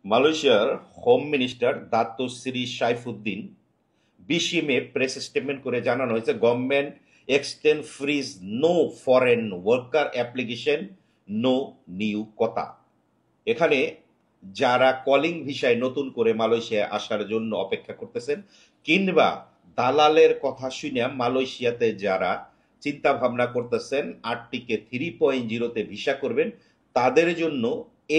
মালয়েশিয়ার home minister Dato Sri Saifuddin 20 May press statement করে জানানো হয়েছে government extend freeze no foreign worker application no new quota. এখানে যারা কলিং ভিসায় নতুন করে মালয়েশিয়ায় আসার জন্য অপেক্ষা করতেছেন কিংবা দালালের কথা শুনে মালয়েশিয়াতে যারা চিন্তা ভাবনা করতেছেন আরটিকে 3.0-তে ভিসা করবেন, তাদের জন্য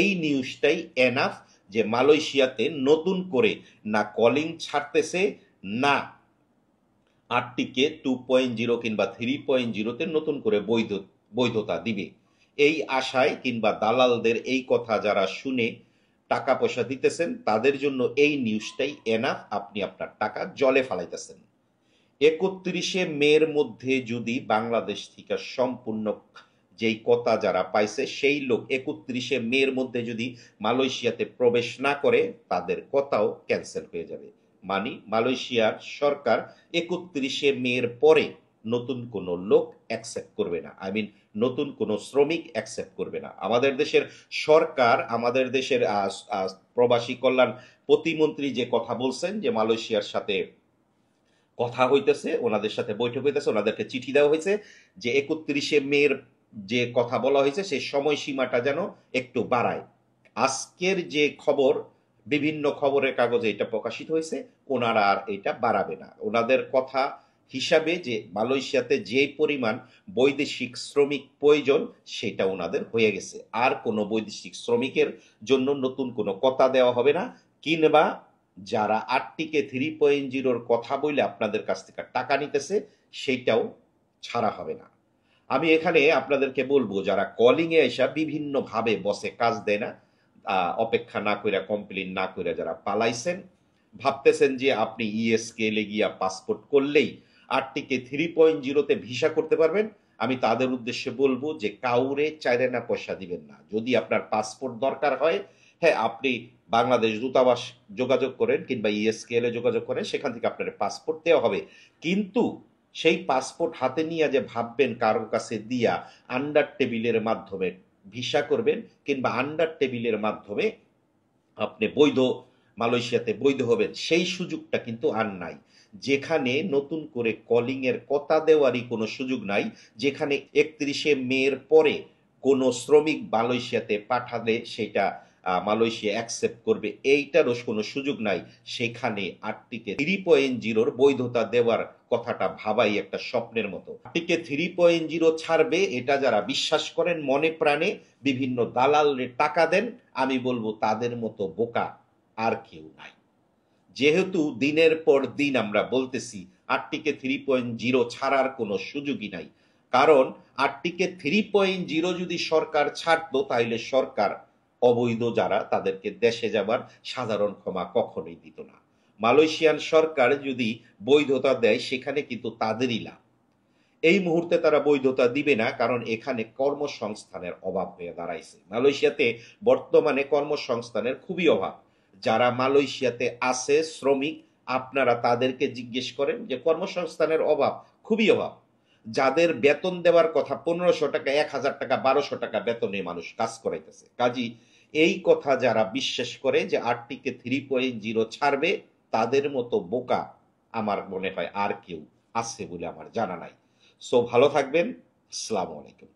এই নিউজটাই এনাফ যে মালয়েশিয়াতে নতুন করে না কলিং ছাড়তেছে, না আরটিকে 2.0 কিংবা 3.0-তে নতুন করে বৈধতা দিবে। এই আশায় কিংবা দালালদের এই কথা যারা শুনে টাকা পয়সা দিতেছেন তাদের জন্য এই নিউজটাই এনাফ, আপনি আপনার টাকা জলে ফালাইতেছেন। 31 মের মধ্যে যদি বাংলাদেশ থেকে সম্পূর্ণ যেই কথা যারা পাইছে সেই লোক 31 মের মধ্যে যদি মালয়েশিয়াতে প্রবেশ না করে তাদের কথাও ক্যান্সেল হয়ে যাবে। মানে মালয়েশিয়ার সরকার 31 মের পরে নতুন কোনো লোক অ্যাকসেপ্ট করবে না, নতুন কোনো শ্রমিক অ্যাকসেপ্ট করবে না। আমাদের দেশের সরকার, আমাদের দেশের প্রবাসী কল্যাণ প্রতিমন্ত্রী যে কথা বলছেন যে মালয়েশিয়ার সাথে কথা হইতেছে, ওনাদের সাথে বৈঠক হইতেছে, ওনাদেরকে চিঠি দেওয়া হয়েছে যে 31 মের যে কথা বলা হয়েছে সেই সময়সীমাটা যেন একটু বাড়ায়। আজকের যে খবর, বিভিন্ন খবরের কাগজে এটা প্রকাশিত হয়েছে, ওনারা আর এটা বাড়াবে না। ওনাদের কথা হিসাবে যে মালয়েশিয়াতে যে পরিমাণ বৈদেশিক শ্রমিক প্রয়োজন সেটা ওনাদের হয়ে গেছে। আর কোনো বৈদেশিক শ্রমিকের জন্য নতুন কোনো কথা দেওয়া হবে না, কিংবা যারা আরটিকে 3.0-র কথা বলে আপনাদের কাছ থেকে টাকা নিতেছে সেইটাও ছাড়া হবে না। আমি এখানে আপনাদেরকে বলবো যারা কলিং এ এসে বিভিন্ন ভাবে বসে কাজ দেয় না, অপেক্ষা না করে কমপ্লেন না করে যারা পালাইছেন, ভাবতেছেন যে আপনি ইএসকে গিয়া পাসপোর্ট করলেই আরটিকে 3.0-তে ভিসা করতে পারবেন, আমি তাদের উদ্দেশ্যে বলবো যে কাউরে চাইরে না পয়সা দিবেন না। যদি আপনার পাসপোর্ট দরকার হয়, হ্যাঁ আপনি বাংলাদেশ দূতাবাস যোগাযোগ করেন কিংবা ইএসকেএল এ যোগাযোগ করেন, সেখান থেকে আপনার পাসপোর্ট দেওয়া হবে। কিন্তু সেই পাসপোর্ট হাতে নিয়ে যে ভাববেন কারোর কাছে দিয়া আন্ডার টেবিলের মাধ্যমে ভিসা করবেন কিংবা আন্ডার টেবিলের মাধ্যমে আপনি মালয়েশিয়াতে বৈধ হবেন, সেই সুযোগটা কিন্তু আর নাই। যেখানে নতুন করে কলিং এর কথা দেওয়ারই কোনো সুযোগ নাই, যেখানে 31 মের পরে কোনো শ্রমিক মালয়েশিয়াতে পাঠালে সেটা মালয়েশিয়া অ্যাকসেপ্ট করবে এইটারও কোনো সুযোগ নাই, সেখানে আরটিকে 3.0-র বৈধতা দেওয়ার কথাটা ভাবাই একটা স্বপ্নের মতো। আরটিকে 3.0 ছাড়বে এটা যারা বিশ্বাস করেন মনে প্রাণে, বিভিন্ন দালালের টাকা দেন, আমি বলবো তাদের মতো বোকা আর কেউ নাই। যেহেতু দিনের পর দিন আমরা বলতেছি আরটিকে 3.0 ছাড়ার কোনো সুযোগই নাই, কারণ আরটিকে 3.0 যদি সরকার ছাড়তো তাহলে সরকার অবৈধ যারা তাদেরকে দেশে যাবার সাধারণ ক্ষমা কখনোই দিত না। মালয়েশিয়ান সরকার যদি বৈধতা দেয় সেখানে কিন্তু তাদেরই লাভ। এই মুহূর্তে তারা বৈধতা দিবে না, কারণ এখানে কর্মসংস্থানের অভাব হয়ে দাঁড়াইছে। মালয়েশিয়াতে বর্তমানে কর্মসংস্থানের খুবই অভাব। যারা মালয়েশিয়াতে আছে শ্রমিক, আপনারা তাদেরকে জিজ্ঞেস করেন যে কর্মসংস্থানের অভাব, খুবই অভাব। যাদের বেতন দেওয়ার কথা 1500 টাকা, 1000 টাকা, 1200 টাকা বেতনে মানুষ কাজ করাইতেছে। কাজী এই কথা যারা বিশ্বাস করে যে আরটিকে 3.0 ছাড়বে, তাদের মতো বোকা আমার মনে হয় আর কেউ আছে বলে আমার জানা নাই। সো ভালো থাকবেন। আসসালামু আলাইকুম।